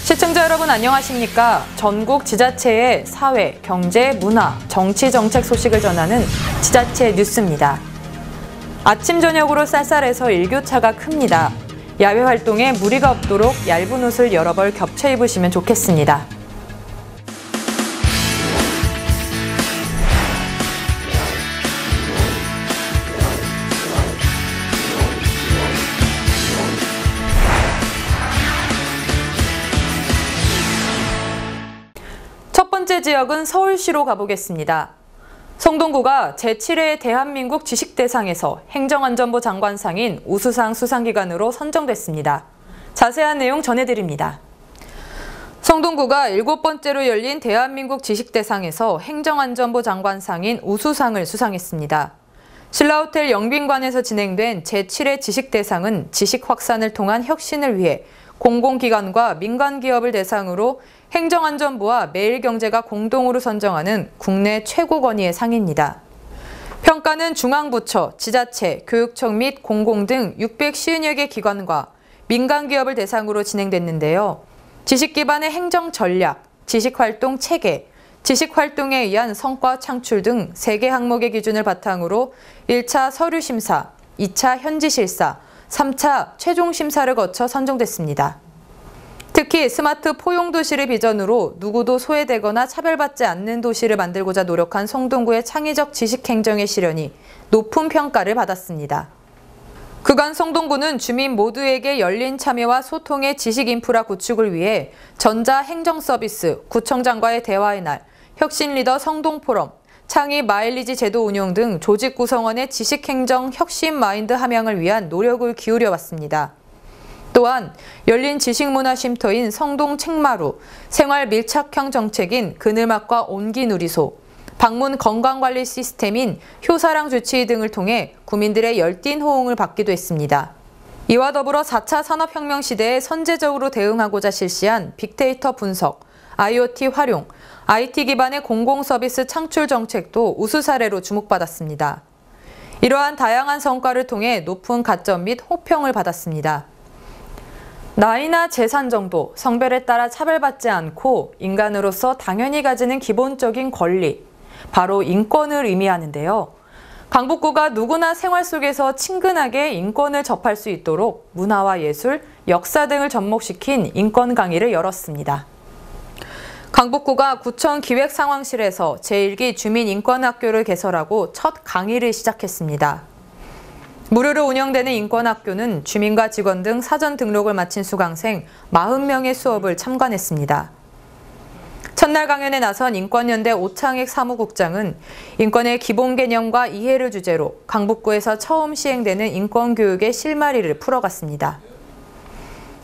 시청자 여러분 안녕하십니까? 전국 지자체의 사회, 경제, 문화, 정치 정책 소식을 전하는 지자체 뉴스입니다. 아침 저녁으로 쌀쌀해서 일교차가 큽니다. 야외 활동에 무리가 없도록 얇은 옷을 여러 벌 겹쳐 입으시면 좋겠습니다. 첫 번째 지역은 서울시로 가보겠습니다. 성동구가 제7회 대한민국 지식대상에서 행정안전부 장관상인 우수상 수상기관으로 선정됐습니다. 자세한 내용 전해드립니다. 성동구가 7번째로 열린 대한민국 지식대상에서 행정안전부 장관상인 우수상을 수상했습니다. 신라호텔 영빈관에서 진행된 제7회 지식대상은 지식 확산을 통한 혁신을 위해 공공기관과 민간기업을 대상으로 행정안전부와 매일경제가 공동으로 선정하는 국내 최고 권위의 상입니다. 평가는 중앙부처, 지자체, 교육청 및 공공 등 650여 개 기관과 민간기업을 대상으로 진행됐는데요. 지식 기반의 행정 전략, 지식활동 체계, 지식활동에 의한 성과 창출 등 3개 항목의 기준을 바탕으로 1차 서류심사, 2차 현지실사, 3차 최종심사를 거쳐 선정됐습니다. 특히 스마트 포용도시를 비전으로 누구도 소외되거나 차별받지 않는 도시를 만들고자 노력한 성동구의 창의적 지식행정의 실현이 높은 평가를 받았습니다. 그간 성동구는 주민 모두에게 열린 참여와 소통의 지식인프라 구축을 위해 전자행정서비스, 구청장과의 대화의 날, 혁신리더 성동포럼, 창의 마일리지 제도 운영 등 조직 구성원의 지식행정 혁신 마인드 함양을 위한 노력을 기울여 왔습니다. 또한 열린 지식문화 쉼터인 성동 책마루, 생활 밀착형 정책인 그늘막과 온기누리소, 방문 건강관리 시스템인 효사랑 주치의 등을 통해 구민들의 열띤 호응을 받기도 했습니다. 이와 더불어 4차 산업혁명 시대에 선제적으로 대응하고자 실시한 빅데이터 분석, IoT 활용, IT 기반의 공공서비스 창출 정책도 우수 사례로 주목받았습니다. 이러한 다양한 성과를 통해 높은 가점 및 호평을 받았습니다. 나이나 재산 정도, 성별에 따라 차별받지 않고 인간으로서 당연히 가지는 기본적인 권리, 바로 인권을 의미하는데요. 강북구가 누구나 생활 속에서 친근하게 인권을 접할 수 있도록 문화와 예술, 역사 등을 접목시킨 인권 강의를 열었습니다. 강북구가 구청 기획상황실에서 제1기 주민인권학교를 개설하고 첫 강의를 시작했습니다. 무료로 운영되는 인권학교는 주민과 직원 등 사전 등록을 마친 수강생 40명의 수업을 참관했습니다. 첫날 강연에 나선 인권연대 오창익 사무국장은 인권의 기본 개념과 이해를 주제로 강북구에서 처음 시행되는 인권교육의 실마리를 풀어갔습니다.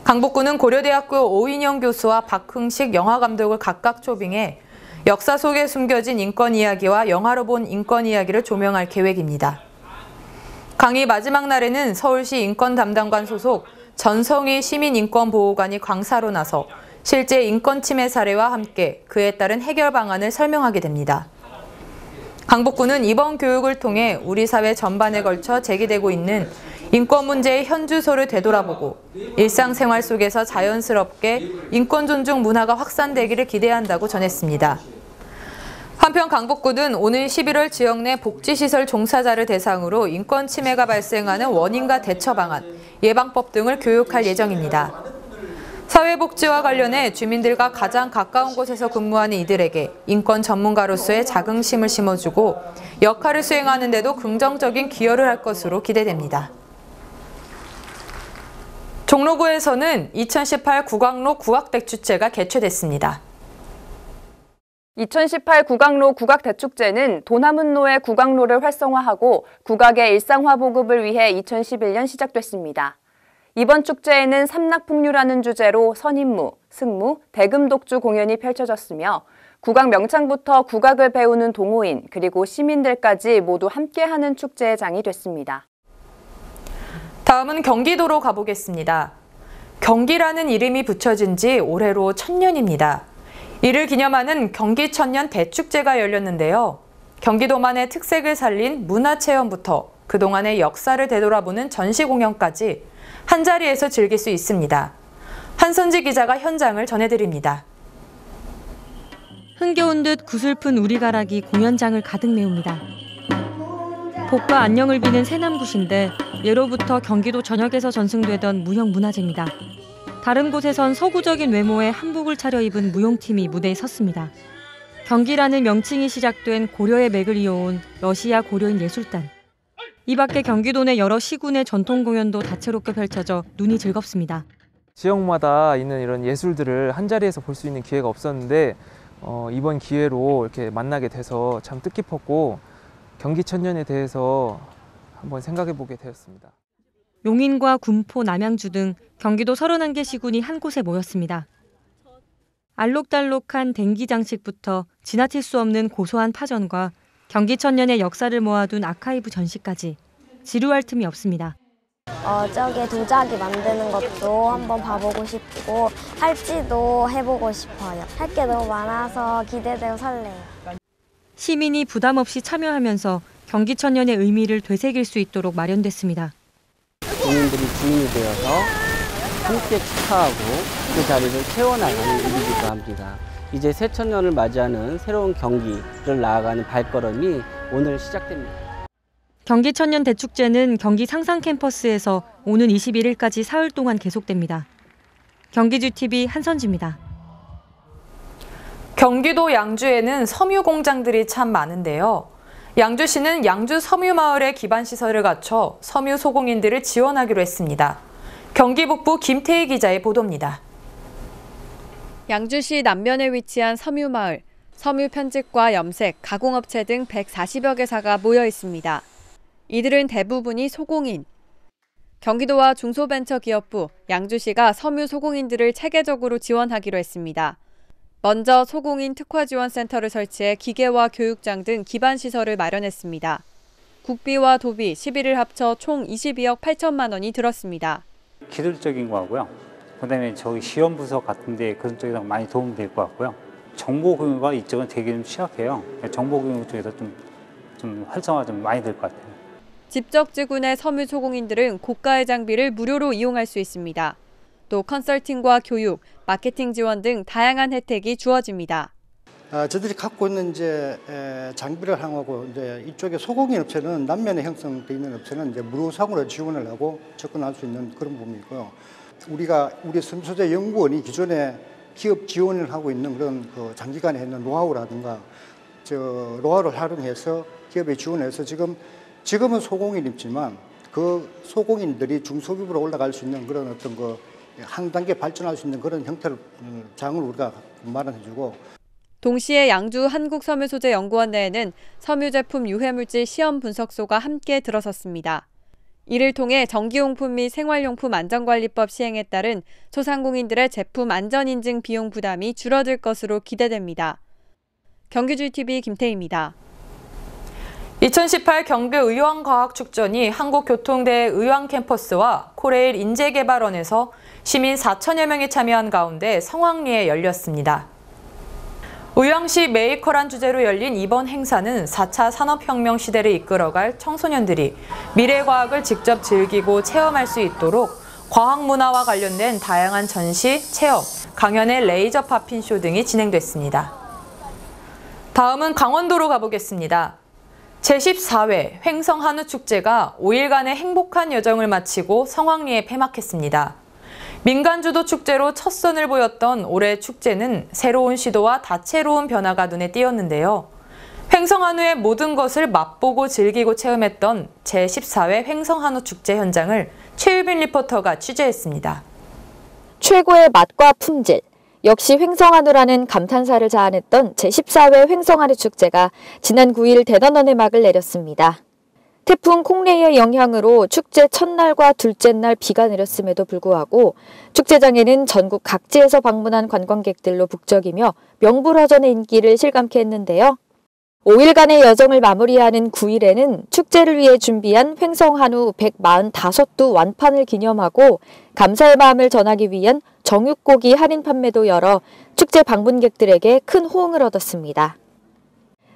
강북구는 고려대학교 오인영 교수와 박흥식 영화감독을 각각 초빙해 역사 속에 숨겨진 인권 이야기와 영화로 본 인권 이야기를 조명할 계획입니다. 강의 마지막 날에는 서울시 인권담당관 소속 전성희 시민인권보호관이 강사로 나서 실제 인권 침해 사례와 함께 그에 따른 해결 방안을 설명하게 됩니다. 강북구는 이번 교육을 통해 우리 사회 전반에 걸쳐 제기되고 있는 인권 문제의 현주소를 되돌아보고 일상생활 속에서 자연스럽게 인권 존중 문화가 확산되기를 기대한다고 전했습니다. 한편 강북구는 오늘 11월 지역 내 복지시설 종사자를 대상으로 인권 침해가 발생하는 원인과 대처 방안, 예방법 등을 교육할 예정입니다. 사회복지와 관련해 주민들과 가장 가까운 곳에서 근무하는 이들에게 인권 전문가로서의 자긍심을 심어주고 역할을 수행하는 데도 긍정적인 기여를 할 것으로 기대됩니다. 종로구에서는 2018 구강로 국악대축제가 개최됐습니다. 2018 구강로 국악대축제는 도남은로의 구강로를 활성화하고 국악의 일상화 보급을 위해 2011년 시작됐습니다. 이번 축제에는 삼락풍류라는 주제로 선임무, 승무, 대금독주 공연이 펼쳐졌으며 국악 명창부터 국악을 배우는 동호인 그리고 시민들까지 모두 함께하는 축제의 장이 됐습니다. 다음은 경기도로 가보겠습니다. 경기라는 이름이 붙여진 지 올해로 1000년입니다. 이를 기념하는 경기천년 대축제가 열렸는데요. 경기도만의 특색을 살린 문화체험부터 그동안의 역사를 되돌아보는 전시공연까지 한자리에서 즐길 수 있습니다. 한선지 기자가 현장을 전해드립니다. 흥겨운 듯 구슬픈 우리가락이 공연장을 가득 메웁니다. 복과 안녕을 비는 새남굿인데 예로부터 경기도 전역에서 전승되던 무형문화재입니다. 다른 곳에선 서구적인 외모의 한복을 차려입은 무용팀이 무대에 섰습니다. 경기라는 명칭이 시작된 고려의 맥을 이어온 러시아 고려인 예술단. 이 밖에 경기도 내 여러 시군의 전통 공연도 다채롭게 펼쳐져 눈이 즐겁습니다. 지역마다 있는 이런 예술들을 한자리에서 볼 수 있는 기회가 없었는데 이번 기회로 이렇게 만나게 돼서 참 뜻깊었고 경기천년에 대해서 한번 생각해 보게 되었습니다. 용인과 군포, 남양주 등 경기도 31개 시군이 한 곳에 모였습니다. 알록달록한 댕기 장식부터 지나칠 수 없는 고소한 파전과 경기천년의 역사를 모아둔 아카이브 전시까지 지루할 틈이 없습니다. 저게 도자기 만드는 것도 한번 봐보고 싶고 할지도 해보고 싶어요. 할 게 너무 많아서 기대되고 설레요. 시민이 부담 없이 참여하면서 경기천년의 의미를 되새길 수 있도록 마련됐습니다. 국민들이 주인이 되어서 함께 축하하고 그 자리를 채워나가는 일이기도 합니다. 이제 새천년을 맞이하는 새로운 경기를 나아가는 발걸음이 오늘 시작됩니다. 경기천년 대축제는 경기 상상캠퍼스에서 오는 21일까지 사흘 동안 계속됩니다. 경기주TV 한선지입니다. 경기도 양주에는 섬유 공장들이 참 많은데요. 양주시는 양주 섬유마을에 기반시설을 갖춰 섬유 소공인들을 지원하기로 했습니다. 경기 북부 김태희 기자의 보도입니다. 양주시 남면에 위치한 섬유마을, 섬유 편집과 염색, 가공업체 등 140여 개사가 모여 있습니다. 이들은 대부분이 소공인. 경기도와 중소벤처기업부, 양주시가 섬유 소공인들을 체계적으로 지원하기로 했습니다. 먼저 소공인 특화지원센터를 설치해 기계와 교육장 등 기반시설을 마련했습니다. 국비와 도비 11을 합쳐 총 22억 8천만 원이 들었습니다. 기술적인 거고요. 그다음에 저기 시험부서 같은데 그런 쪽에서 많이 도움이 될 것 같고요. 정보교육과 이쪽은 되게 좀 취약해요. 정보교육 쪽에서 좀 활성화 좀 많이 될 것 같아요. 집적지군의 섬유 소공인들은 고가의 장비를 무료로 이용할 수 있습니다. 또 컨설팅과 교육, 마케팅 지원 등 다양한 혜택이 주어집니다. 저들이 갖고 있는 장비를 향하고 이쪽에 소공인 업체는 남면에 형성되어 있는 업체는 무료상으로 지원을 하고 접근할 수 있는 그런 부분이고요. 우리 섬유소재 연구원이 기존에 기업 지원을 하고 있는 그런 장기간에 했는 노하우라든가 노하우를 활용해서 기업에 지원해서 지금은 소공인이지만 그 소공인들이 중소기업으로 올라갈 수 있는 그런 한 단계 발전할 수 있는 그런 형태를 장을 우리가 마련해주고. 동시에 양주 한국섬유소재연구원 내에는 섬유 제품 유해물질 시험 분석소가 함께 들어섰습니다. 이를 통해 전기용품 및 생활용품 안전관리법 시행에 따른 소상공인들의 제품 안전인증 비용 부담이 줄어들 것으로 기대됩니다. 경기주TV 김태희입니다. 2018 경기 의왕과학축전이 한국교통대의 의왕캠퍼스와 코레일 인재개발원에서 시민 4천여 명이 참여한 가운데 성황리에 열렸습니다. 의왕시 메이커란 주제로 열린 이번 행사는 4차 산업혁명 시대를 이끌어갈 청소년들이 미래과학을 직접 즐기고 체험할 수 있도록 과학문화와 관련된 다양한 전시, 체험, 강연의 레이저 파핀쇼 등이 진행됐습니다. 다음은 강원도로 가보겠습니다. 제14회 횡성한우축제가 5일간의 행복한 여정을 마치고 성황리에 폐막했습니다. 민간주도 축제로 첫 선을 보였던 올해 축제는 새로운 시도와 다채로운 변화가 눈에 띄었는데요. 횡성한우의 모든 것을 맛보고 즐기고 체험했던 제14회 횡성한우축제 현장을 최유빈 리포터가 취재했습니다. 최고의 맛과 품질, 역시 횡성한우라는 감탄사를 자아냈던 제14회 횡성한우 축제가 지난 9일 대단원의 막을 내렸습니다. 태풍 콩레이의 영향으로 축제 첫날과 둘째 날 비가 내렸음에도 불구하고 축제장에는 전국 각지에서 방문한 관광객들로 북적이며 명불허전의 인기를 실감케 했는데요. 5일간의 여정을 마무리하는 9일에는 축제를 위해 준비한 횡성한우 145두 완판을 기념하고 감사의 마음을 전하기 위한 정육고기 할인 판매도 열어 축제 방문객들에게 큰 호응을 얻었습니다.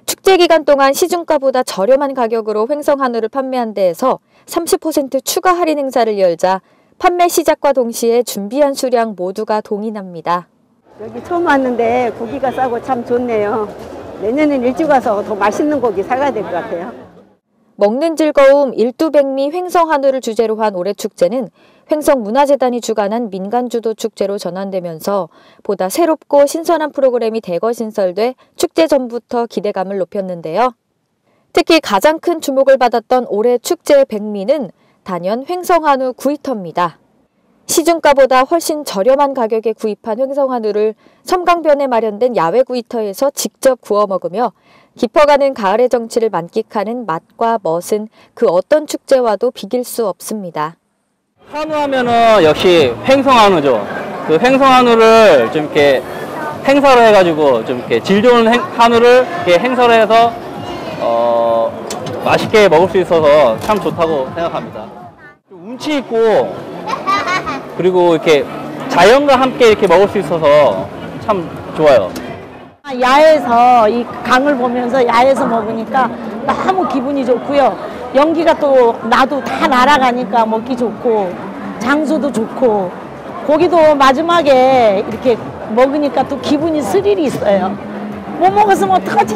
축제 기간 동안 시중가보다 저렴한 가격으로 횡성한우를 판매한 데에서 30% 추가 할인 행사를 열자 판매 시작과 동시에 준비한 수량 모두가 동의합니다. 여기 처음 왔는데 고기가 싸고 참 좋네요. 내년엔 일찍 와서 더 맛있는 고기 사가야 될 것 같아요. 먹는 즐거움 일두백미 횡성한우를 주제로 한 올해 축제는 횡성문화재단이 주관한 민간주도 축제로 전환되면서 보다 새롭고 신선한 프로그램이 대거 신설돼 축제 전부터 기대감을 높였는데요. 특히 가장 큰 주목을 받았던 올해 축제의 백미는 단연 횡성한우 구이터입니다. 시중가보다 훨씬 저렴한 가격에 구입한 횡성한우를 섬강변에 마련된 야외 구이터에서 직접 구워 먹으며 깊어가는 가을의 정취를 만끽하는 맛과 멋은 그 어떤 축제와도 비길 수 없습니다. 한우 하면은 역시 횡성한우죠. 그 횡성한우를 좀 이렇게 행사로 해가지고 좀 이렇게 질 좋은 한우를 이렇게 행사로 해서 맛있게 먹을 수 있어서 참 좋다고 생각합니다. 좀 운치 있고 그리고 이렇게 자연과 함께 이렇게 먹을 수 있어서 참 좋아요. 야외에서 이 강을 보면서 야외에서 먹으니까 너무 기분이 좋고요. 연기가 또 나도 다 날아가니까 먹기 좋고 장소도 좋고 고기도 마지막에 이렇게 먹으니까 또 기분이 스릴이 있어요. 못 먹었으면 어떡하지?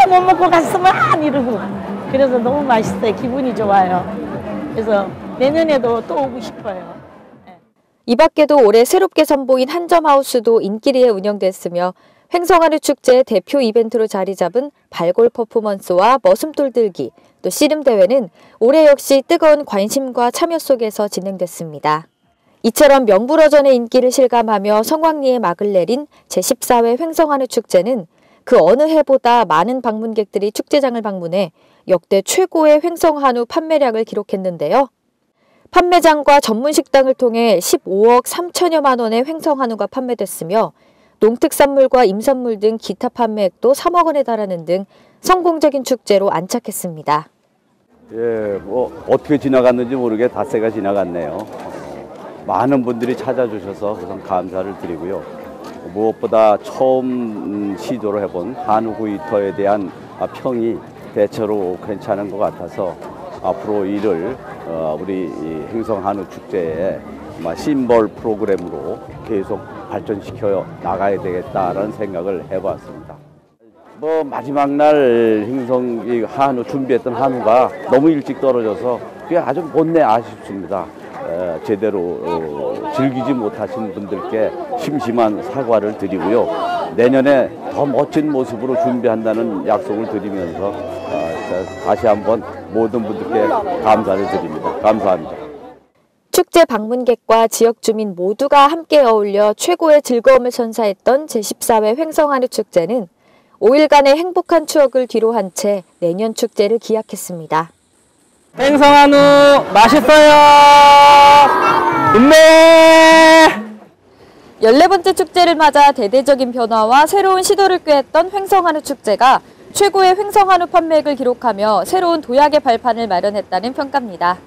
못 먹고 갔으면 이러고 그래서 너무 맛있어요. 기분이 좋아요. 그래서 내년에도 또 오고 싶어요. 이 밖에도 올해 새롭게 선보인 한점하우스도 인기리에 운영됐으며 횡성한우 축제의 대표 이벤트로 자리 잡은 발골 퍼포먼스와 머슴돌 들기, 또 씨름대회는 올해 역시 뜨거운 관심과 참여 속에서 진행됐습니다. 이처럼 명불허전의 인기를 실감하며 성황리에 막을 내린 제14회 횡성한우 축제는 그 어느 해보다 많은 방문객들이 축제장을 방문해 역대 최고의 횡성한우 판매량을 기록했는데요. 판매장과 전문 식당을 통해 15억 3천여만 원의 횡성한우가 판매됐으며 농특산물과 임산물 등 기타 판매액도 3억 원에 달하는 등 성공적인 축제로 안착했습니다. 예, 어떻게 지나갔는지 모르게 닷새가 지나갔네요. 많은 분들이 찾아주셔서 우선 감사를 드리고요. 무엇보다 처음 시도를 해본 한우 구이터에 대한 평이 대체로 괜찮은 것 같아서 앞으로 이를 우리 횡성한우 축제의 심벌 프로그램으로 계속 발전시켜 나가야 되겠다라는 생각을 해봤습니다. 마지막 날 횡성 한우 준비했던 한우가 너무 일찍 떨어져서 그게 아주 못내 아쉽습니다. 제대로 즐기지 못하신 분들께 심심한 사과를 드리고요. 내년에 더 멋진 모습으로 준비한다는 약속을 드리면서 다시 한번 모든 분들께 감사를 드립니다. 감사합니다. 축제 방문객과 지역 주민 모두가 함께 어울려 최고의 즐거움을 선사했던 제14회 횡성한우 축제는 5일간의 행복한 추억을 뒤로한 채 내년 축제를 기약했습니다. 횡성한우 맛있어요. 음메. 14번째 축제를 맞아 대대적인 변화와 새로운 시도를 꾀했던 횡성한우 축제가 최고의 횡성한우 판매액을 기록하며 새로운 도약의 발판을 마련했다는 평가입니다.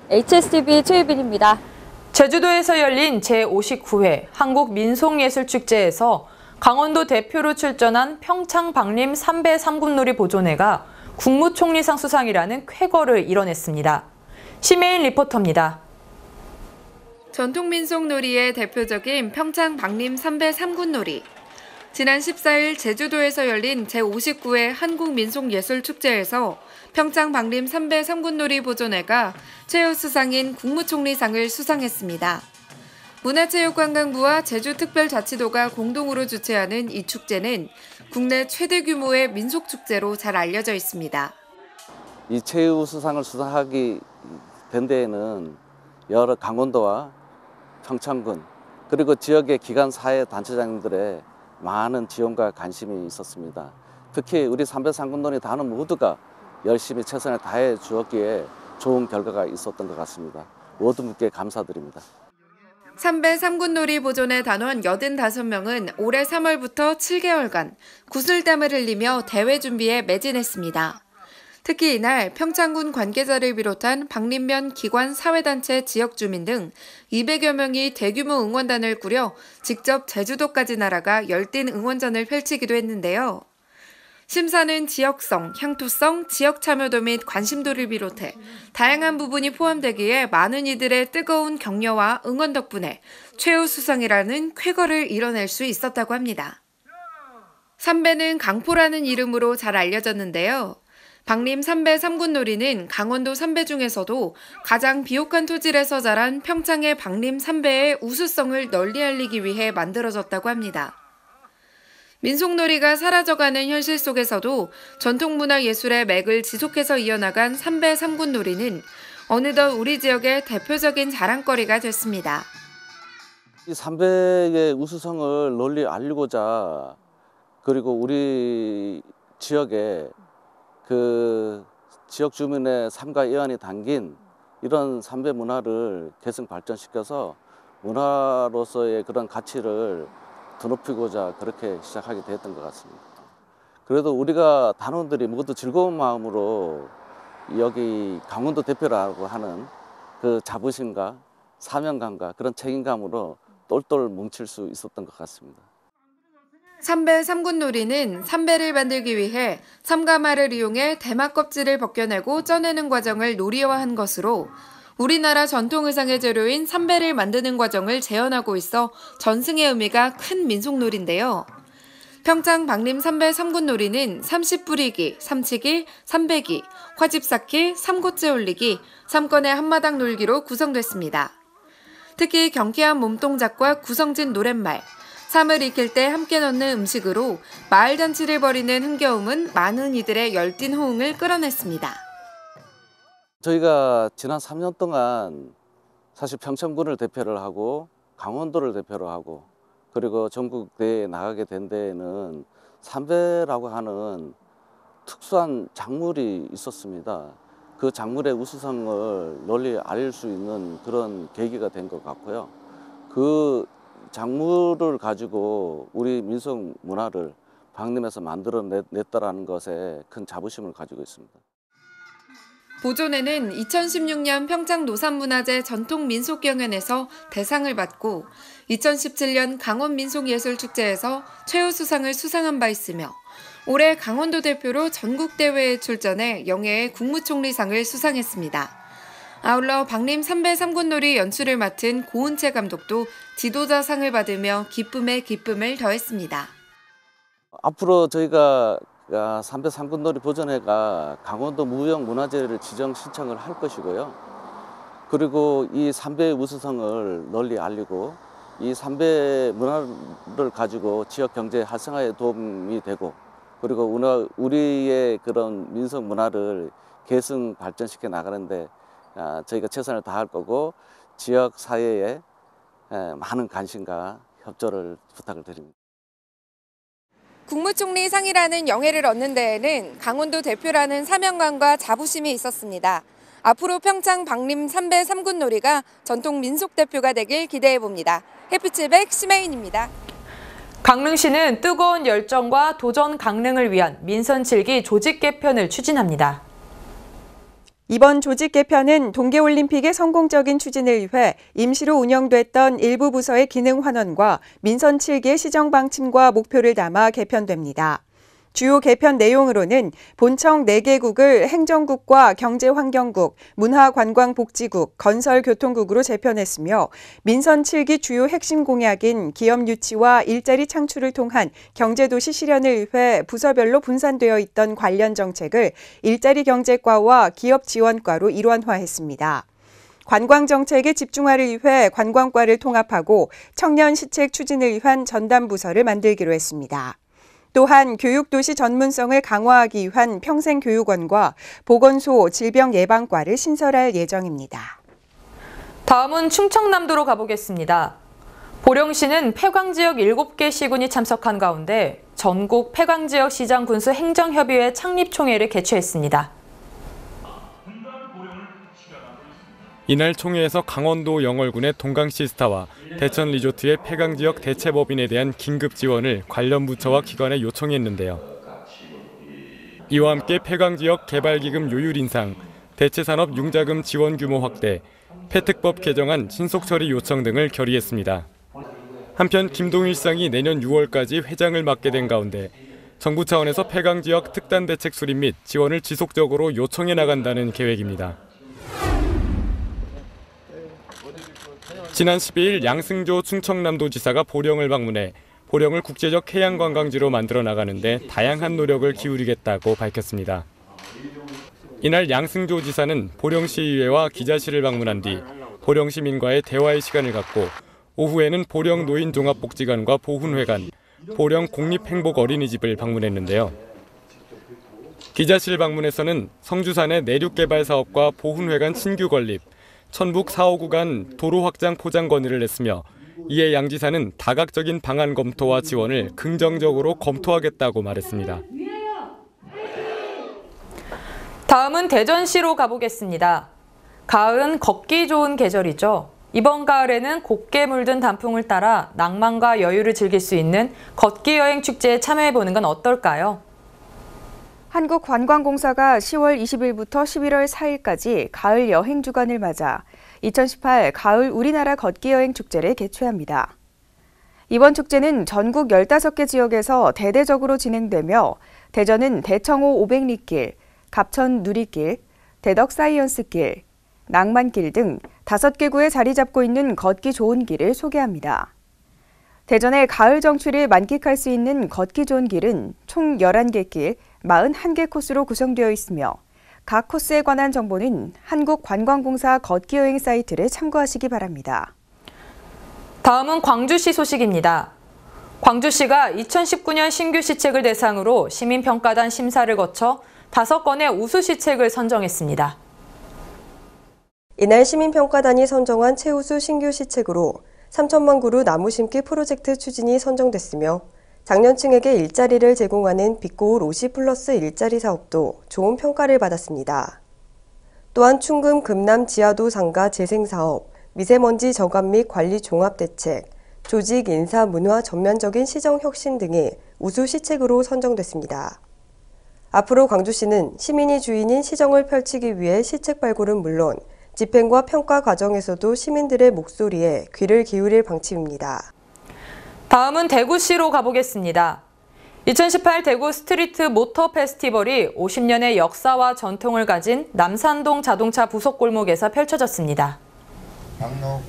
HSTV 최유빈입니다. 제주도에서 열린 제59회 한국민속예술축제에서 강원도 대표로 출전한 평창박림 3배 3군놀이 보존회가 국무총리상 수상이라는 쾌거를 이뤄냈습니다. 심혜인 리포터입니다. 전통민속놀이의 대표적인 평창박림 3배 3군놀이. 지난 14일 제주도에서 열린 제59회 한국민속예술축제에서 평창박림 3배 3군놀이 보존회가 최우수상인 국무총리상을 수상했습니다. 문화체육관광부와 제주특별자치도가 공동으로 주최하는 이 축제는 국내 최대 규모의 민속축제로 잘 알려져 있습니다. 이 최우수상을 수상하게 된 데에는 여러 강원도와 평창군 그리고 지역의 기관 사회 단체장들의 많은 지원과 관심이 있었습니다. 특히 우리 3배 3군놀이 단원 모두가 열심히 최선을 다해 주었기에 좋은 결과가 있었던 것 같습니다. 모든 분께 감사드립니다. 3배 3군놀이 보존회 단원 85명은 올해 3월부터 7개월간 구슬땀을 흘리며 대회 준비에 매진했습니다. 특히 이날 평창군 관계자를 비롯한 박림면 기관 사회단체 지역 주민 등 200여 명이 대규모 응원단을 꾸려 직접 제주도까지 날아가 열띤 응원전을 펼치기도 했는데요. 심사는 지역성, 향토성, 지역 참여도 및 관심도를 비롯해 다양한 부분이 포함되기에 많은 이들의 뜨거운 격려와 응원 덕분에 최우수상이라는 쾌거를 이뤄낼 수 있었다고 합니다. 삼배는 강포라는 이름으로 잘 알려졌는데요. 박림 삼배 삼군놀이는 강원도 삼배 중에서도 가장 비옥한 토질에서 자란 평창의 박림 삼배의 우수성을 널리 알리기 위해 만들어졌다고 합니다. 민속놀이가 사라져가는 현실 속에서도 전통문화예술의 맥을 지속해서 이어나간 삼배 삼군놀이는 어느덧 우리 지역의 대표적인 자랑거리가 됐습니다. 이 삼배의 우수성을 널리 알리고자 그리고 우리 지역에 그 지역 주민의 삶과 애환이 담긴 이런 삼배 문화를 계승 발전시켜서 문화로서의 그런 가치를 더 높이고자 그렇게 시작하게 됐던 것 같습니다. 그래도 우리가 단원들이 모두 즐거운 마음으로 여기 강원도 대표라고 하는 그 자부심과 사명감과 그런 책임감으로 똘똘 뭉칠 수 있었던 것 같습니다. 삼배 삼군놀이는 삼배를 만들기 위해 삼가마를 이용해 대마 껍질을 벗겨내고 쪄내는 과정을 놀이화한 것으로 우리나라 전통 의상의 재료인 삼배를 만드는 과정을 재현하고 있어 전승의 의미가 큰 민속놀이인데요. 평창 박림 삼배 삼군놀이는 삼십뿌리기, 삼치기, 삼배기, 화집 쌓기, 삼고째 올리기, 삼건의 한마당 놀기로 구성됐습니다. 특히 경쾌한 몸동작과 구성진 노랫말, 삼을 익힐 때 함께 넣는 음식으로 마을 잔치를 벌이는 흥겨움은 많은 이들의 열띤 호응을 끌어냈습니다. 저희가 지난 3년 동안 사실 평창군을 대표를 하고 강원도를 대표로 하고 그리고 전국 대회에 나가게 된 데에는 삼배라고 하는 특수한 작물이 있었습니다. 그 작물의 우수성을 널리 알릴 수 있는 그런 계기가 된 것 같고요. 그 작물을 가지고 우리 민속 문화를 박림에서 만들어냈다라는 것에 큰 자부심을 가지고 있습니다. 보존회는 2016년 평창 노산문화재 전통민속경연에서 대상을 받고 2017년 강원민속예술축제에서 최우수상을 수상한 바 있으며 올해 강원도 대표로 전국대회에 출전해 영예의 국무총리상을 수상했습니다. 아울러 박림 삼배 삼군놀이 연출을 맡은 고은채 감독도 지도자상을 받으며 기쁨에 기쁨을 더했습니다. 앞으로 저희가 삼배 삼군놀이 보존회가 강원도 무형문화재를 지정 신청을 할 것이고요. 그리고 이 삼배의 우수성을 널리 알리고 이 삼배 문화를 가지고 지역 경제 활성화에 도움이 되고 그리고 우리의 그런 민속 문화를 계승 발전시켜 나가는데 저희가 최선을 다할 거고 지역 사회에 많은 관심과 협조를 부탁을 드립니다. 국무총리상이라는 영예를 얻는 데에는 강원도 대표라는 사명감과 자부심이 있었습니다. 앞으로 평창 박림 삼배 삼군놀이가 전통 민속 대표가 되길 기대해봅니다. 해피칠백 심혜인입니다. 강릉시는 뜨거운 열정과 도전 강릉을 위한 민선 7기 조직 개편을 추진합니다. 이번 조직 개편은 동계올림픽의 성공적인 추진을 위해 임시로 운영됐던 일부 부서의 기능 환원과 민선 7기의 시정 방침과 목표를 담아 개편됩니다. 주요 개편 내용으로는 본청 4개국을 행정국과 경제환경국, 문화관광복지국, 건설교통국으로 재편했으며 민선 7기 주요 핵심 공약인 기업 유치와 일자리 창출을 통한 경제도시 실현을 위해 부서별로 분산되어 있던 관련 정책을 일자리 경제과와 기업 지원과로 일원화했습니다. 관광정책의 집중화를 위해 관광과를 통합하고 청년 시책 추진을 위한 전담부서를 만들기로 했습니다. 또한 교육도시 전문성을 강화하기 위한 평생교육원과 보건소 질병예방과를 신설할 예정입니다. 다음은 충청남도로 가보겠습니다. 보령시는 폐광지역 7개 시군이 참석한 가운데 전국 폐광지역 시장 군수 행정협의회 창립총회를 개최했습니다. 이날 총회에서 강원도 영월군의 동강시스타와 대천 리조트의 폐광지역 대체법인에 대한 긴급 지원을 관련 부처와 기관에 요청했는데요. 이와 함께 폐광지역 개발기금 요율 인상, 대체산업 융자금 지원 규모 확대, 폐특법 개정안 신속 처리 요청 등을 결의했습니다. 한편 김동일 시장이 내년 6월까지 회장을 맡게 된 가운데 정부 차원에서 폐강 지역 특단 대책 수립 및 지원을 지속적으로 요청해 나간다는 계획입니다. 지난 12일 양승조 충청남도지사가 보령을 방문해 보령을 국제적 해양관광지로 만들어 나가는데 다양한 노력을 기울이겠다고 밝혔습니다. 이날 양승조 지사는 보령시의회와 기자실을 방문한 뒤 보령 시민과의 대화의 시간을 갖고 오후에는 보령 노인종합복지관과 보훈회관, 보령 국립행복어린이집을 방문했는데요. 기자실 방문에서는 성주산의 내륙개발 사업과 보훈회관 신규 건립, 천북 4호 구간 도로 확장 포장 건의를 냈으며 이에 양 지사는 다각적인 방안 검토와 지원을 긍정적으로 검토하겠다고 말했습니다. 다음은 대전시로 가보겠습니다. 가을은 걷기 좋은 계절이죠. 이번 가을에는 곱게 물든 단풍을 따라 낭만과 여유를 즐길 수 있는 걷기 여행 축제에 참여해보는 건 어떨까요? 한국관광공사가 10월 20일부터 11월 4일까지 가을 여행 주간을 맞아 2018 가을 우리나라 걷기 여행 축제를 개최합니다. 이번 축제는 전국 15개 지역에서 대대적으로 진행되며 대전은 대청호 500리길, 갑천 누리길, 대덕 사이언스길, 낭만길 등 5개 구에 자리 잡고 있는 걷기 좋은 길을 소개합니다. 대전의 가을 정취를 만끽할 수 있는 걷기 좋은 길은 총 11개 길, 41개 코스로 구성되어 있으며 각 코스에 관한 정보는 한국관광공사 걷기 여행 사이트를 참고하시기 바랍니다. 다음은 광주시 소식입니다. 광주시가 2019년 신규 시책을 대상으로 시민평가단 심사를 거쳐 5건의 우수 시책을 선정했습니다. 이날 시민평가단이 선정한 최우수 신규 시책으로 3천만 그루 나무 심기 프로젝트 추진이 선정됐으며 장년층에게 일자리를 제공하는 빛고울 50+ 일자리 사업도 좋은 평가를 받았습니다. 또한 충금 금남 지하도 상가 재생사업, 미세먼지 저감 및 관리 종합대책, 조직 인사 문화 전면적인 시정 혁신 등이 우수 시책으로 선정됐습니다. 앞으로 광주시는 시민이 주인인 시정을 펼치기 위해 시책 발굴은 물론 집행과 평가 과정에서도 시민들의 목소리에 귀를 기울일 방침입니다. 다음은 대구시로 가보겠습니다. 2018 대구 스트리트 모터 페스티벌이 50년의 역사와 전통을 가진 남산동 자동차 부속골목에서 펼쳐졌습니다.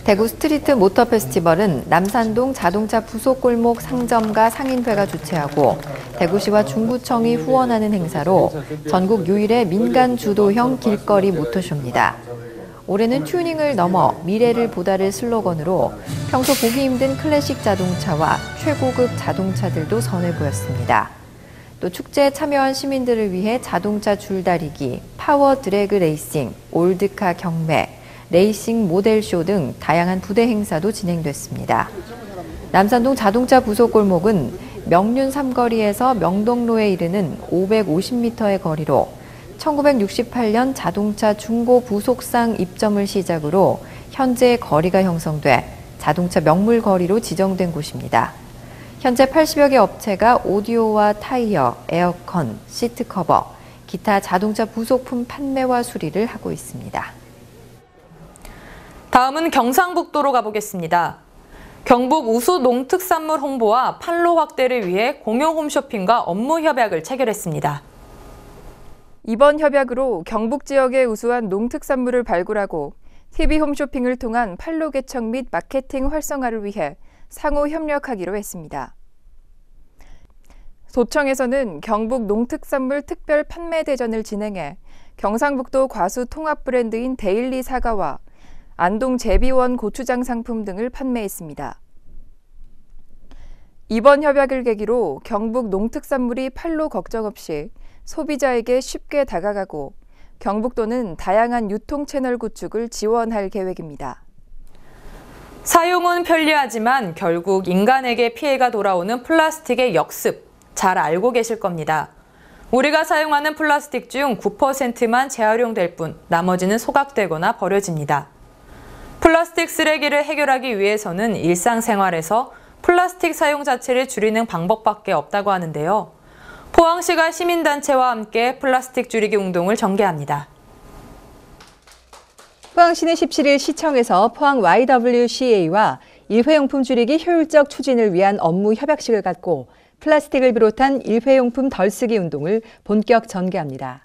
대구 스트리트 모터 페스티벌은 남산동 자동차 부속골목 상점가 상인회가 주최하고 대구시와 중구청이 후원하는 행사로 전국 유일의 민간 주도형 길거리 모터쇼입니다. 올해는 튜닝을 넘어 미래를 보다를 슬로건으로 평소 보기 힘든 클래식 자동차와 최고급 자동차들도 선을 보였습니다. 또 축제에 참여한 시민들을 위해 자동차 줄다리기, 파워 드래그 레이싱, 올드카 경매, 레이싱 모델쇼 등 다양한 부대 행사도 진행됐습니다. 남산동 자동차 부속골목은 명륜 삼거리에서 명동로에 이르는 550m의 거리로 1968년 자동차 중고 부속상 입점을 시작으로 현재 거리가 형성돼 자동차 명물 거리로 지정된 곳입니다. 현재 80여 개 업체가 오디오와 타이어, 에어컨, 시트 커버, 기타 자동차 부속품 판매와 수리를 하고 있습니다. 다음은 경상북도로 가보겠습니다. 경북 우수 농특산물 홍보와 판로 확대를 위해 공용 홈쇼핑과 업무 협약을 체결했습니다. 이번 협약으로 경북 지역의 우수한 농특산물을 발굴하고 TV 홈쇼핑을 통한 판로 개척 및 마케팅 활성화를 위해 상호 협력하기로 했습니다. 소청에서는 경북 농특산물 특별 판매 대전을 진행해 경상북도 과수 통합 브랜드인 데일리 사과와 안동 제비원 고추장 상품 등을 판매했습니다. 이번 협약을 계기로 경북 농특산물이 판로 걱정 없이 소비자에게 쉽게 다가가고 경북도는 다양한 유통 채널 구축을 지원할 계획입니다. 사용은 편리하지만 결국 인간에게 피해가 돌아오는 플라스틱의 역습, 잘 알고 계실 겁니다. 우리가 사용하는 플라스틱 중 9%만 재활용될 뿐 나머지는 소각되거나 버려집니다. 플라스틱 쓰레기를 해결하기 위해서는 일상생활에서 플라스틱 사용 자체를 줄이는 방법밖에 없다고 하는데요. 포항시가 시민단체와 함께 플라스틱 줄이기 운동을 전개합니다. 포항시는 17일 시청에서 포항 YWCA와 일회용품 줄이기 효율적 추진을 위한 업무 협약식을 갖고 플라스틱을 비롯한 일회용품 덜 쓰기 운동을 본격 전개합니다.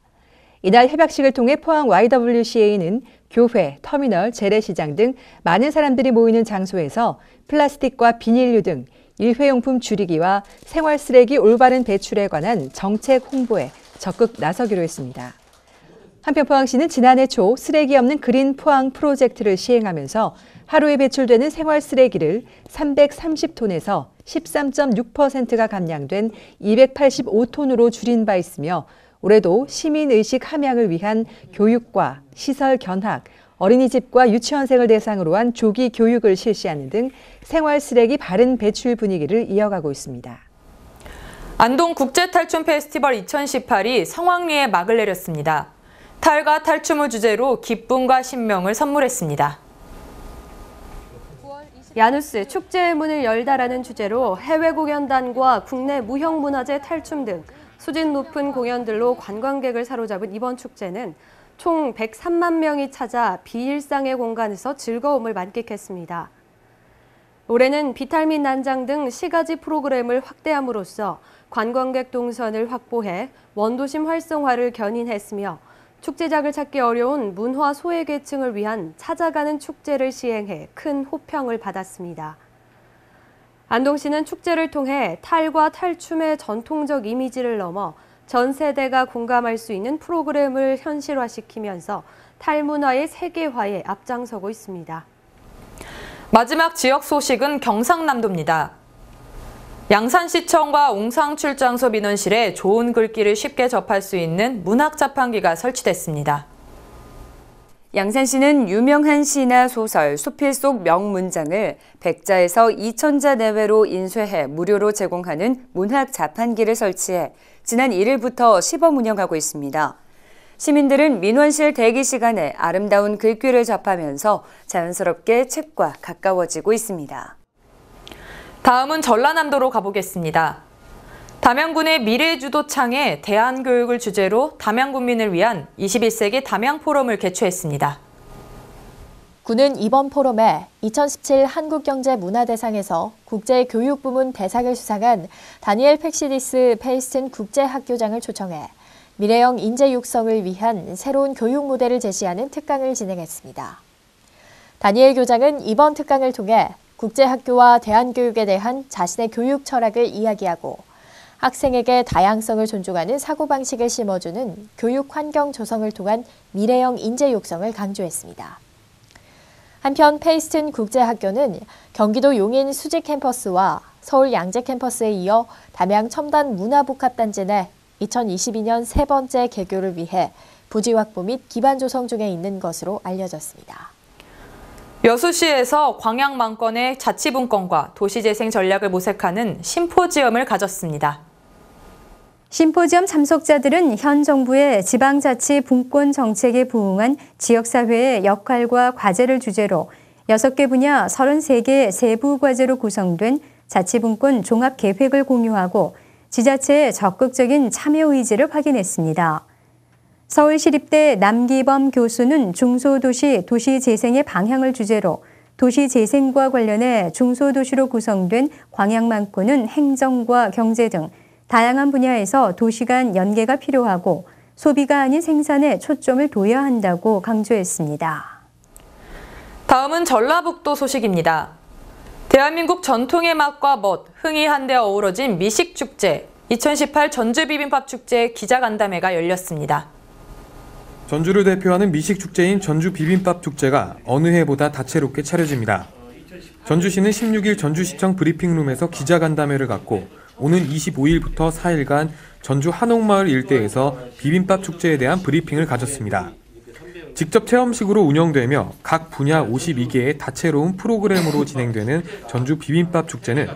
이날 협약식을 통해 포항 YWCA는 교회, 터미널, 재래시장 등 많은 사람들이 모이는 장소에서 플라스틱과 비닐류 등 일회용품 줄이기와 생활 쓰레기 올바른 배출에 관한 정책 홍보에 적극 나서기로 했습니다. 한편 포항시는 지난해 초 쓰레기 없는 그린 포항 프로젝트를 시행하면서 하루에 배출되는 생활 쓰레기를 330톤에서 13.6%가 감량된 285톤으로 줄인 바 있으며 올해도 시민의식 함양을 위한 교육과 시설 견학, 어린이집과 유치원생을 대상으로 한 조기 교육을 실시하는 등 생활 쓰레기 바른 배출 분위기를 이어가고 있습니다. 안동 국제탈춤 페스티벌 2018이 성황리에 막을 내렸습니다. 탈과 탈춤을 주제로 기쁨과 신명을 선물했습니다. 야누스 축제의 문을 열다라는 주제로 해외 공연단과 국내 무형문화재 탈춤 등 수준 높은 공연들로 관광객을 사로잡은 이번 축제는 총 103만 명이 찾아 비일상의 공간에서 즐거움을 만끽했습니다. 올해는 비탈민 난장 등 시가지 프로그램을 확대함으로써 관광객 동선을 확보해 원도심 활성화를 견인했으며 축제장을 찾기 어려운 문화 소외계층을 위한 찾아가는 축제를 시행해 큰 호평을 받았습니다. 안동시는 축제를 통해 탈과 탈춤의 전통적 이미지를 넘어 전 세대가 공감할 수 있는 프로그램을 현실화시키면서 탈문화의 세계화에 앞장서고 있습니다. 마지막 지역 소식은 경상남도입니다. 양산시청과 옹상출장소 민원실에 좋은 글귀를 쉽게 접할 수 있는 문학자판기가 설치됐습니다. 양산시는 유명한 시나 소설, 수필 속 명문장을 100자에서 2000자 내외로 인쇄해 무료로 제공하는 문학자판기를 설치해 지난 1일부터 시범 운영하고 있습니다. 시민들은 민원실 대기 시간에 아름다운 글귀를 접하면서 자연스럽게 책과 가까워지고 있습니다. 다음은 전라남도로 가보겠습니다. 담양군의 미래주도창에 대한교육을 주제로 담양군민을 위한 21세기 담양포럼을 개최했습니다. 군은 이번 포럼에 2017 한국경제문화대상에서 국제교육부문 대상을 수상한 다니엘 팩시디스 페이스튼 국제학교장을 초청해 미래형 인재 육성을 위한 새로운 교육 모델을 제시하는 특강을 진행했습니다. 다니엘 교장은 이번 특강을 통해 국제학교와 대한교육에 대한 자신의 교육 철학을 이야기하고 학생에게 다양성을 존중하는 사고방식을 심어주는 교육 환경 조성을 통한 미래형 인재 육성을 강조했습니다. 한편 페이스튼 국제학교는 경기도 용인 수지 캠퍼스와 서울 양재 캠퍼스에 이어 담양 첨단 문화복합단지 내 2022년 세 번째 개교를 위해 부지 확보 및 기반 조성 중에 있는 것으로 알려졌습니다. 여수시에서 광양망권의 자치분권과 도시재생 전략을 모색하는 심포지엄을 가졌습니다. 심포지엄 참석자들은 현 정부의 지방자치 분권 정책에 부응한 지역사회의 역할과 과제를 주제로 6개 분야 33개 세부 과제로 구성된 자치분권 종합계획을 공유하고 지자체의 적극적인 참여 의지를 확인했습니다. 서울시립대 남기범 교수는 중소도시 도시재생의 방향을 주제로 도시재생과 관련해 중소도시로 구성된 광양망권은 행정과 경제 등 다양한 분야에서 도시 간 연계가 필요하고 소비가 아닌 생산에 초점을 둬야 한다고 강조했습니다. 다음은 전라북도 소식입니다. 대한민국 전통의 맛과 멋, 흥이 한데 어우러진 미식축제, 2018 전주비빔밥축제 기자간담회가 열렸습니다. 전주를 대표하는 미식축제인 전주비빔밥축제가 어느 해보다 다채롭게 차려집니다. 전주시는 16일 전주시청 브리핑룸에서 기자간담회를 갖고 오는 25일부터 4일간 전주 한옥마을 일대에서 비빔밥 축제에 대한 브리핑을 가졌습니다. 직접 체험식으로 운영되며 각 분야 52개의 다채로운 프로그램으로 진행되는 전주 비빔밥 축제는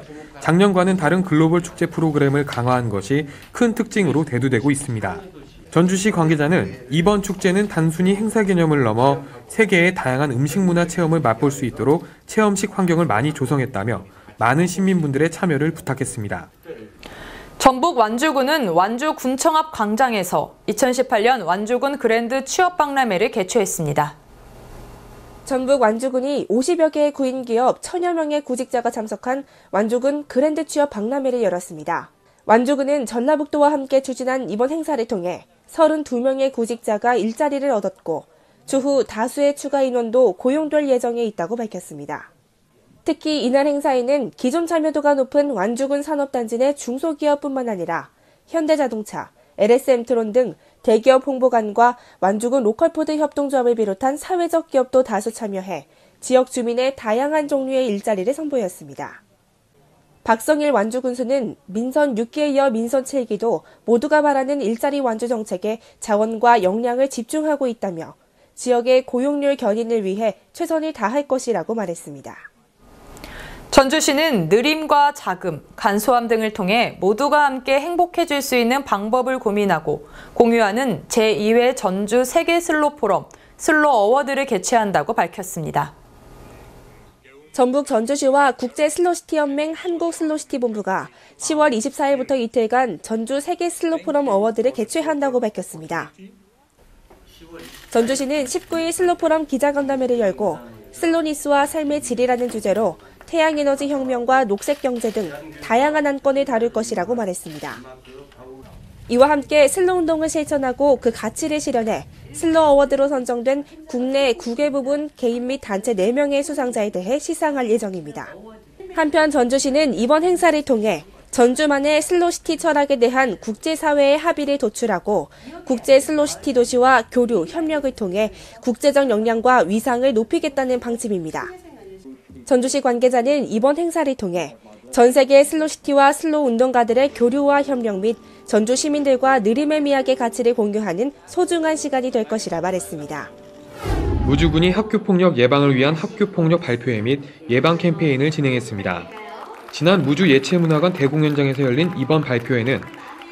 작년과는 다른 글로벌 축제 프로그램을 강화한 것이 큰 특징으로 대두되고 있습니다. 전주시 관계자는 이번 축제는 단순히 행사 개념을 넘어 세계의 다양한 음식 문화 체험을 맛볼 수 있도록 체험식 환경을 많이 조성했다며 많은 시민분들의 참여를 부탁했습니다. 전북 완주군은 완주군청 앞 광장에서 2018년 완주군 그랜드 취업박람회를 개최했습니다. 전북 완주군이 50여 개의 구인 기업 1000여 명의 구직자가 참석한 완주군 그랜드 취업 박람회를 열었습니다. 완주군은 전라북도와 함께 추진한 이번 행사를 통해 32명의 구직자가 일자리를 얻었고 추후 다수의 추가 인원도 고용될 예정에 있다고 밝혔습니다. 특히 이날 행사에는 기존 참여도가 높은 완주군 산업단지 내 중소기업뿐만 아니라 현대자동차, LS엠트론 등 대기업 홍보관과 완주군 로컬푸드 협동조합을 비롯한 사회적 기업도 다수 참여해 지역 주민의 다양한 종류의 일자리를 선보였습니다. 박성일 완주군수는 민선 6기에 이어 민선 7기도 모두가 바라는 일자리 완주 정책에 자원과 역량을 집중하고 있다며 지역의 고용률 견인을 위해 최선을 다할 것이라고 말했습니다. 전주시는 느림과 자금, 간소함 등을 통해 모두가 함께 행복해질 수 있는 방법을 고민하고 공유하는 제2회 전주 세계 슬로 포럼, 슬로 어워드를 개최한다고 밝혔습니다. 전북 전주시와 국제 슬로시티 연맹 한국 슬로시티 본부가 10월 24일부터 이틀간 전주 세계 슬로 포럼 어워드를 개최한다고 밝혔습니다. 전주시는 19일 슬로 포럼 기자간담회를 열고 슬로니스와 삶의 질이라는 주제로 태양에너지 혁명과 녹색경제 등 다양한 안건을 다룰 것이라고 말했습니다. 이와 함께 슬로 운동을 실천하고 그 가치를 실현해 슬로 어워드로 선정된 국내 9개 부분 개인 및 단체 4명의 수상자에 대해 시상할 예정입니다. 한편 전주시는 이번 행사를 통해 전주만의 슬로시티 철학에 대한 국제사회의 합의를 도출하고 국제 슬로시티 도시와 교류, 협력을 통해 국제적 역량과 위상을 높이겠다는 방침입니다. 전주시 관계자는 이번 행사를 통해 전 세계 슬로시티와 슬로 운동가들의 교류와 협력 및 전주 시민들과 느림의 미학의 가치를 공유하는 소중한 시간이 될 것이라 말했습니다. 무주군이 학교폭력 예방을 위한 학교폭력 발표회 및 예방 캠페인을 진행했습니다. 지난 무주 예체문화관 대공연장에서 열린 이번 발표회는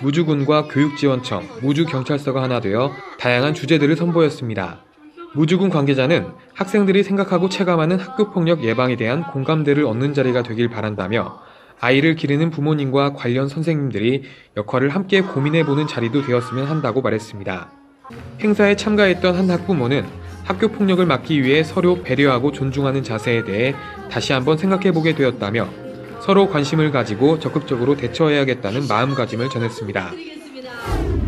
무주군과 교육지원청, 무주경찰서가 하나 되어 다양한 주제들을 선보였습니다. 무주군 관계자는 학생들이 생각하고 체감하는 학교폭력 예방에 대한 공감대를 얻는 자리가 되길 바란다며 아이를 기르는 부모님과 관련 선생님들이 역할을 함께 고민해보는 자리도 되었으면 한다고 말했습니다. 행사에 참가했던 한 학부모는 학교폭력을 막기 위해 서로 배려하고 존중하는 자세에 대해 다시 한번 생각해보게 되었다며 서로 관심을 가지고 적극적으로 대처해야겠다는 마음가짐을 전했습니다.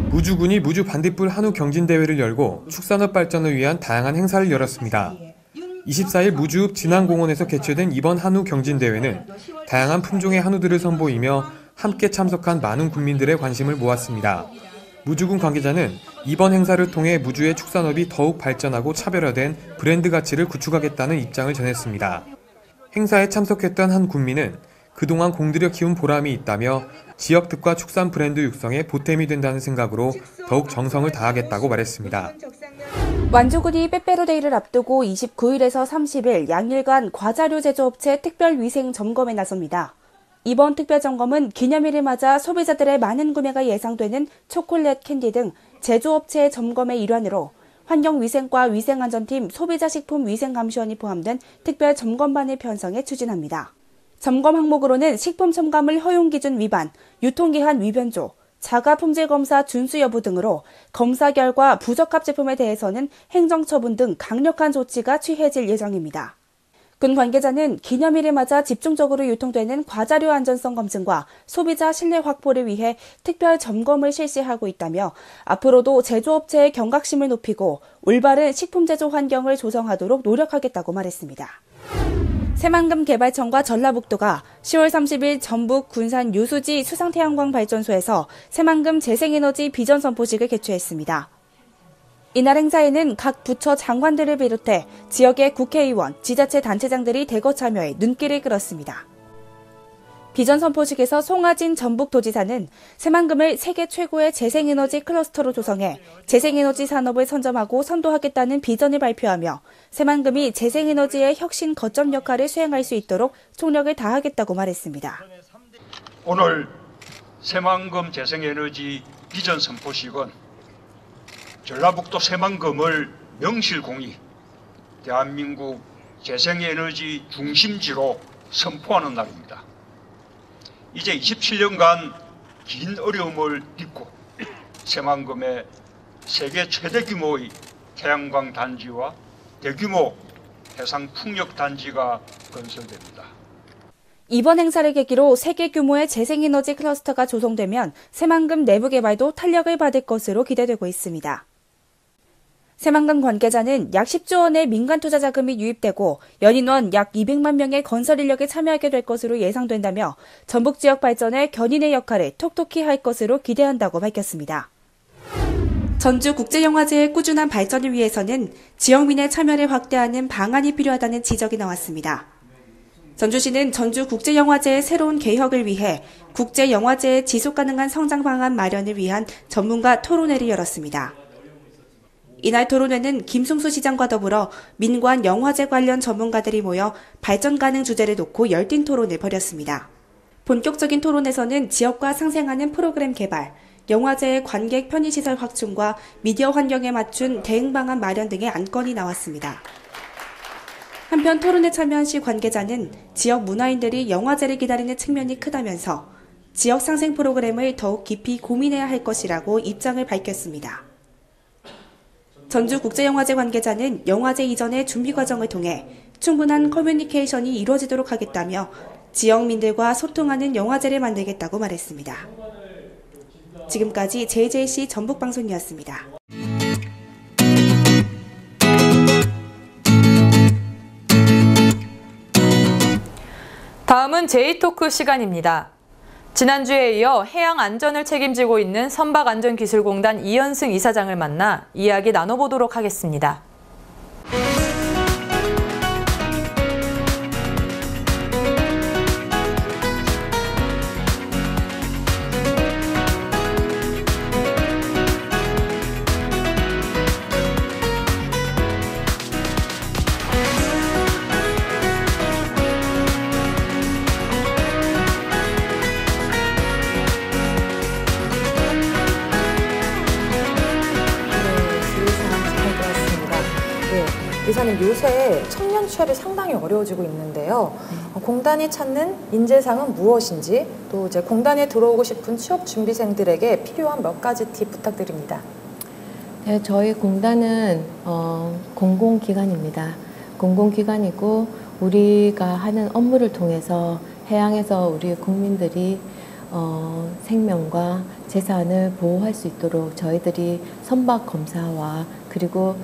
무주군이 무주 반딧불 한우 경진대회를 열고 축산업 발전을 위한 다양한 행사를 열었습니다. 24일 무주읍 진안공원에서 개최된 이번 한우 경진대회는 다양한 품종의 한우들을 선보이며 함께 참석한 많은 국민들의 관심을 모았습니다. 무주군 관계자는 이번 행사를 통해 무주의 축산업이 더욱 발전하고 차별화된 브랜드 가치를 구축하겠다는 입장을 전했습니다. 행사에 참석했던 한 군민은 그동안 공들여 키운 보람이 있다며 지역특화 축산 브랜드 육성에 보탬이 된다는 생각으로 더욱 정성을 다하겠다고 말했습니다. 완주군이 빼빼로데이를 앞두고 29일에서 30일 양일간 과자류 제조업체 특별위생 점검에 나섭니다. 이번 특별점검은 기념일을 맞아 소비자들의 많은 구매가 예상되는 초콜릿, 캔디 등 제조업체의 점검의 일환으로 환경위생과 위생안전팀 소비자식품위생감시원이 포함된 특별점검반을 편성해 추진합니다. 점검 항목으로는 식품 첨가물 허용 기준 위반, 유통기한 위변조, 자가 품질 검사 준수 여부 등으로 검사 결과 부적합 제품에 대해서는 행정처분 등 강력한 조치가 취해질 예정입니다. 군 관계자는 기념일을 맞아 집중적으로 유통되는 과자류 안전성 검증과 소비자 신뢰 확보를 위해 특별 점검을 실시하고 있다며 앞으로도 제조업체의 경각심을 높이고 올바른 식품 제조 환경을 조성하도록 노력하겠다고 말했습니다. 새만금개발청과 전라북도가 10월 30일 전북 군산 유수지 수상태양광 발전소에서 새만금 재생에너지 비전 선포식을 개최했습니다. 이날 행사에는 각 부처 장관들을 비롯해 지역의 국회의원, 지자체 단체장들이 대거 참여해 눈길을 끌었습니다. 비전 선포식에서 송하진 전북도지사는 새만금을 세계 최고의 재생에너지 클러스터로 조성해 재생에너지 산업을 선점하고 선도하겠다는 비전을 발표하며 새만금이 재생에너지의 혁신 거점 역할을 수행할 수 있도록 총력을 다하겠다고 말했습니다. 오늘 새만금 재생에너지 비전 선포식은 전라북도 새만금을 명실공히 대한민국 재생에너지 중심지로 선포하는 날입니다. 이제 27년간 긴 어려움을 딛고 새만금의 세계 최대 규모의 태양광 단지와 대규모 해상 풍력 단지가 건설됩니다. 이번 행사를 계기로 세계 규모의 재생에너지 클러스터가 조성되면 새만금 내부 개발도 탄력을 받을 것으로 기대되고 있습니다. 새만금 관계자는 약 10조 원의 민간 투자 자금이 유입되고 연인원 약 200만 명의 건설 인력이 참여하게 될 것으로 예상된다며 전북 지역 발전에 견인의 역할을 톡톡히 할 것으로 기대한다고 밝혔습니다. 전주국제영화제의 꾸준한 발전을 위해서는 지역민의 참여를 확대하는 방안이 필요하다는 지적이 나왔습니다. 전주시는 전주국제영화제의 새로운 개혁을 위해 국제영화제의 지속가능한 성장 방안 마련을 위한 전문가 토론회를 열었습니다. 이날 토론회는 김승수 시장과 더불어 민관 영화제 관련 전문가들이 모여 발전 가능 주제를 놓고 열띤 토론을 벌였습니다. 본격적인 토론에서는 지역과 상생하는 프로그램 개발, 영화제의 관객 편의시설 확충과 미디어 환경에 맞춘 대응 방안 마련 등의 안건이 나왔습니다. 한편 토론에 참여한 시 관계자는 지역 문화인들이 영화제를 기다리는 측면이 크다면서 지역 상생 프로그램을 더욱 깊이 고민해야 할 것이라고 입장을 밝혔습니다. 전주국제영화제 관계자는 영화제 이전의 준비 과정을 통해 충분한 커뮤니케이션이 이루어지도록 하겠다며 지역민들과 소통하는 영화제를 만들겠다고 말했습니다. 지금까지 JJC 전북방송이었습니다. 다음은 J토크 시간입니다. 지난주에 이어 해양 안전을 책임지고 있는 선박안전기술공단 이현승 이사장을 만나 이야기 나눠보도록 하겠습니다. 이사님, 요새 청년 취업이 상당히 어려워지고 있는데요. 공단이 찾는 인재상은 무엇인지, 또 이제 공단에 들어오고 싶은 취업 준비생들에게 필요한 몇 가지 팁 부탁드립니다. 네, 저희 공단은 공공기관입니다. 공공기관이고 우리가 하는 업무를 통해서 해양에서 우리 국민들이 생명과 재산을 보호할 수 있도록 저희들이 선박 검사와 그리고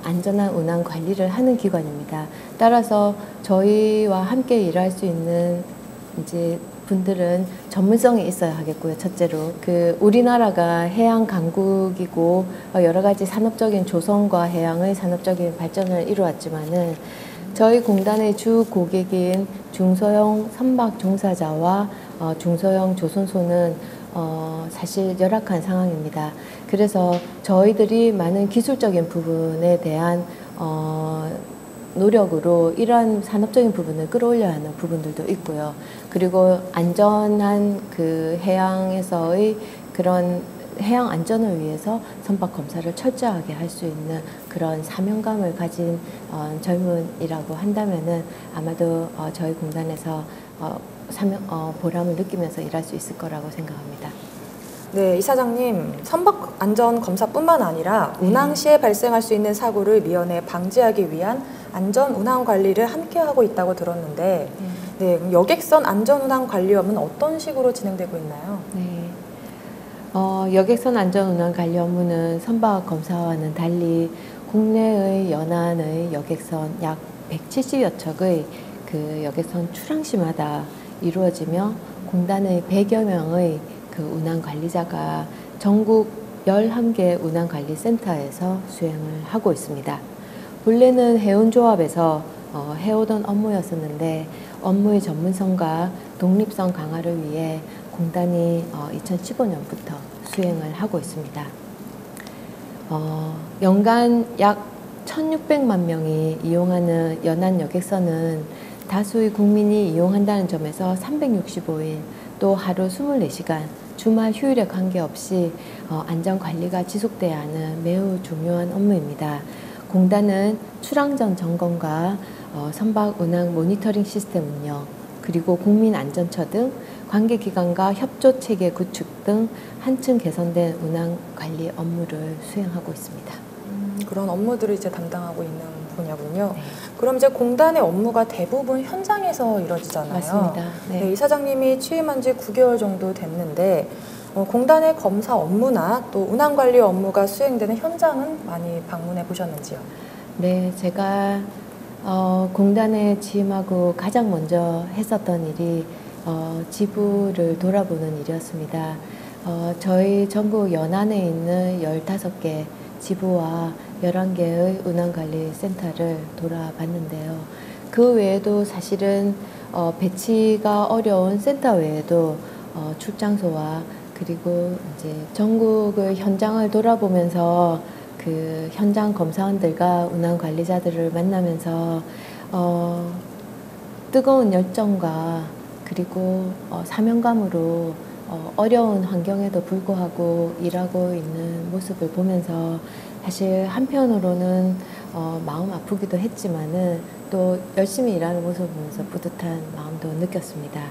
안전한 운항 관리를 하는 기관입니다. 따라서 저희와 함께 일할 수 있는 이제 분들은 전문성이 있어야 하겠고요. 첫째로 우리나라가 해양 강국이고 여러 가지 산업적인 조성과 해양의 산업적인 발전을 이루었지만은 저희 공단의 주 고객인 중소형 선박 종사자와 중소형 조선소는 사실 열악한 상황입니다. 그래서 저희들이 많은 기술적인 부분에 대한 노력으로 이러한 산업적인 부분을 끌어올려야 하는 부분들도 있고요. 그리고 안전한 해양에서의 그런 해양 안전을 위해서 선박 검사를 철저하게 할 수 있는 그런 사명감을 가진 젊은이라고 한다면은 아마도 저희 공단에서 보람을 느끼면서 일할 수 있을 거라고 생각합니다. 네, 이사장님, 선박 안전 검사뿐만 아니라 운항 시에 발생할 수 있는 사고를 미연에 방지하기 위한 안전 운항 관리를 함께 하고 있다고 들었는데, 네, 여객선 안전 운항 관리업은 어떤 식으로 진행되고 있나요? 네. 여객선 안전 운항 관리 업무는 선박 검사와는 달리 국내의 연안의 여객선 약 170여 척의 여객선 출항시마다 이루어지며 공단의 100여 명의 운항 관리자가 전국 11개 운항관리센터에서 수행을 하고 있습니다. 본래는 해운조합에서 해오던 업무였었는데 업무의 전문성과 독립성 강화를 위해 공단이 2015년부터 수행을 하고 있습니다. 연간 약 1,600만 명이 이용하는 연안 여객선은 다수의 국민이 이용한다는 점에서 365일 또 하루 24시간 주말 휴일에 관계없이 안전관리가 지속돼야 하는 매우 중요한 업무입니다. 공단은 출항전 점검과 선박 운항 모니터링 시스템 운영, 그리고 국민안전처 등 관계기관과 협조체계 구축 등 한층 개선된 운항관리 업무를 수행하고 있습니다. 그런 업무들을 이제 담당하고 있는 분야군요. 네. 그럼 이제 공단의 업무가 대부분 현장에서 이루어지잖아요. 맞습니다. 네. 네, 이사장님이 취임한 지 9개월 정도 됐는데 공단의 검사 업무나 또 운항관리 업무가 수행되는 현장은 많이 방문해 보셨는지요? 네, 제가 공단에 취임하고 가장 먼저 했었던 일이 지부를 돌아보는 일이었습니다. 저희 전국 연안에 있는 15개 지부와 11개의 운항관리센터를 돌아봤는데요. 그 외에도 사실은 배치가 어려운 센터 외에도 출장소와 그리고 이제 전국의 현장을 돌아보면서 그 현장 검사원들과 운항 관리자들을 만나면서 뜨거운 열정과 그리고 사명감으로 어려운 환경에도 불구하고 일하고 있는 모습을 보면서 사실 한편으로는 마음 아프기도 했지만은 또 열심히 일하는 모습을 보면서 뿌듯한 마음도 느꼈습니다.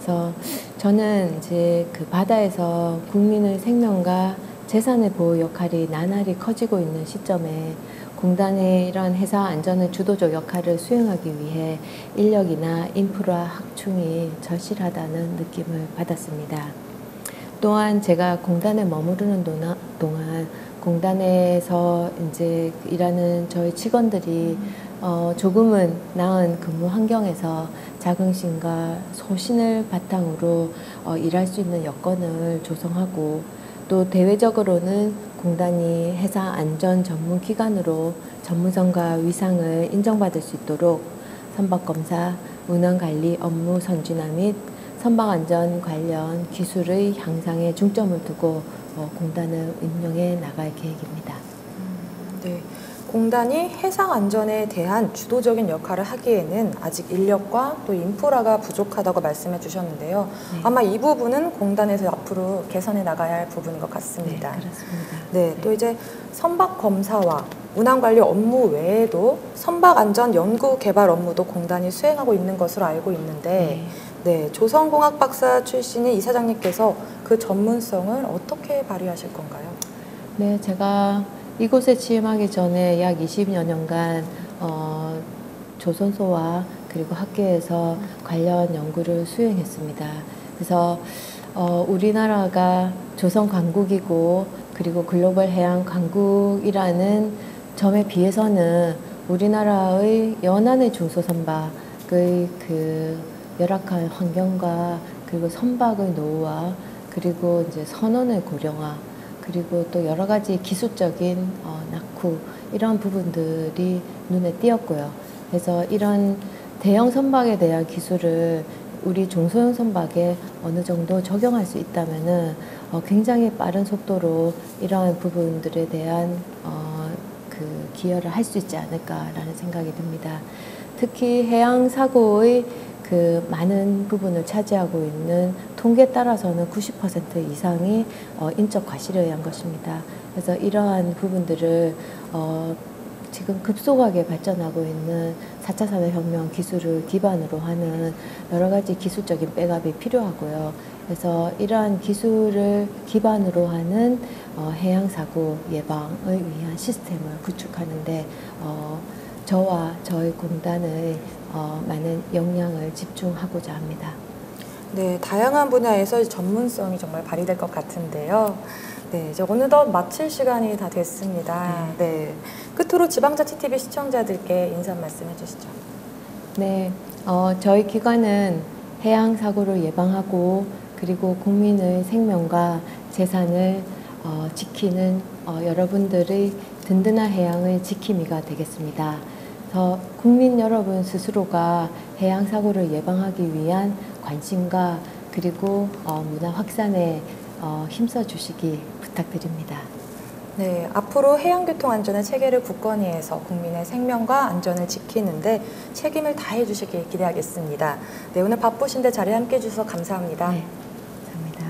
그래서 저는 이제 그 바다에서 국민의 생명과 재산의 보호 역할이 나날이 커지고 있는 시점에 공단의 이러한 해사 안전의 주도적 역할을 수행하기 위해 인력이나 인프라 확충이 절실하다는 느낌을 받았습니다. 또한 제가 공단에 머무르는 동안 공단에서 이제 일하는 저희 직원들이 조금은 나은 근무 환경에서 자긍심과 소신을 바탕으로 일할 수 있는 여건을 조성하고 또 대외적으로는 공단이 해사 안전 전문 기관으로 전문성과 위상을 인정받을 수 있도록 선박검사, 운항관리 업무 선진화 및 선박안전 관련 기술의 향상에 중점을 두고 공단을 운영해 나갈 계획입니다. 네. 공단이 해상 안전에 대한 주도적인 역할을 하기에는 아직 인력과 또 인프라가 부족하다고 말씀해 주셨는데요. 네. 아마 이 부분은 공단에서 앞으로 개선해 나가야 할 부분인 것 같습니다. 네, 그렇습니다. 네, 또 이제 선박 검사와 운항관리 업무 외에도 선박 안전 연구 개발 업무도 공단이 수행하고 있는 것으로 알고 있는데 네, 조선공학 박사 출신의 이사장님께서 그 전문성을 어떻게 발휘하실 건가요? 네, 제가 이곳에 취임하기 전에 약 20여 년간 조선소와 그리고 학계에서 관련 연구를 수행했습니다. 그래서 우리나라가 조선 강국이고 그리고 글로벌 해양 강국이라는 점에 비해서는 우리나라의 연안의 중소선박의 그 열악한 환경과 그리고 선박의 노후와 그리고 이제 선원의 고령화 그리고 또 여러 가지 기술적인 낙후 이런 부분들이 눈에 띄었고요. 그래서 이런 대형 선박에 대한 기술을 우리 중소형 선박에 어느 정도 적용할 수 있다면은 굉장히 빠른 속도로 이러한 부분들에 대한 그 기여를 할 수 있지 않을까라는 생각이 듭니다. 특히 해양 사고의 그 많은 부분을 차지하고 있는 통계에 따라서는 90% 이상이 인적 과실에 의한 것입니다. 그래서 이러한 부분들을 지금 급속하게 발전하고 있는 4차 산업혁명 기술을 기반으로 하는 여러 가지 기술적인 백업이 필요하고요. 그래서 이러한 기술을 기반으로 하는 해양사고 예방을 위한 시스템을 구축하는데 저와 저희 공단의 많은 역량을 집중하고자 합니다. 네, 다양한 분야에서 그전문성이 정말 발휘될 것 같은데요. 네, 이제 어느덧 마칠 시간이 다 됐습니다. 네, 끝으로 지방자치TV 시청자들께 인사 말씀해 주시죠. 네, 저희 기관은 해양 사고를 예방하고 그리고 국민의 생명과 재산을 지키는 여러분들의 든든한 해양의 지킴이가 되겠습니다. 그래서 국민 여러분 스스로가 해양 사고를 예방하기 위한 관심과 그리고 문화 확산에 힘써 주시기 부탁드립니다. 네, 앞으로 해양교통 안전의 체계를 굳건히 해서 국민의 생명과 안전을 지키는데 책임을 다해 주시길 기대하겠습니다. 네, 오늘 바쁘신데 자리에 함께 해주셔서 감사합니다. 네, 감사합니다.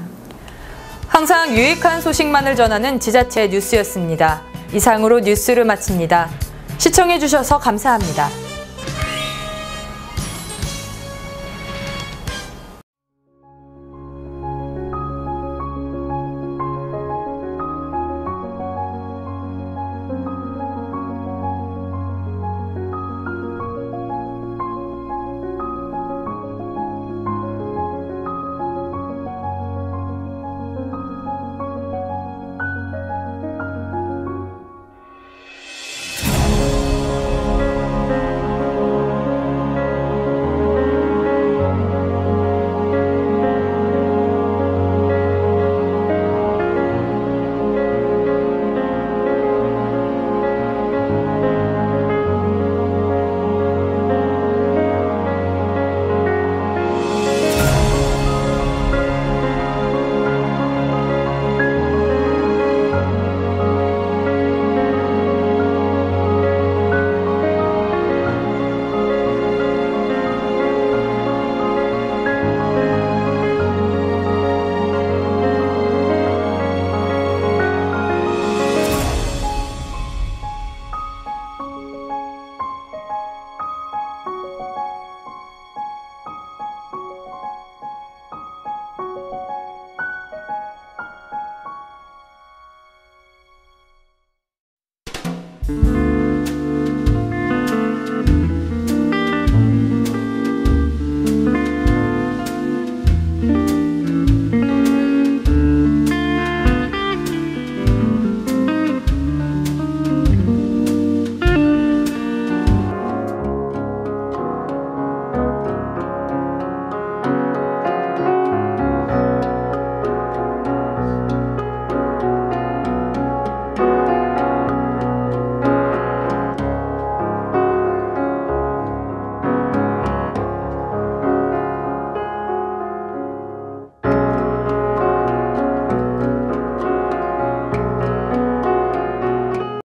항상 유익한 소식만을 전하는 지자체 뉴스였습니다. 이상으로 뉴스를 마칩니다. 시청해 주셔서 감사합니다.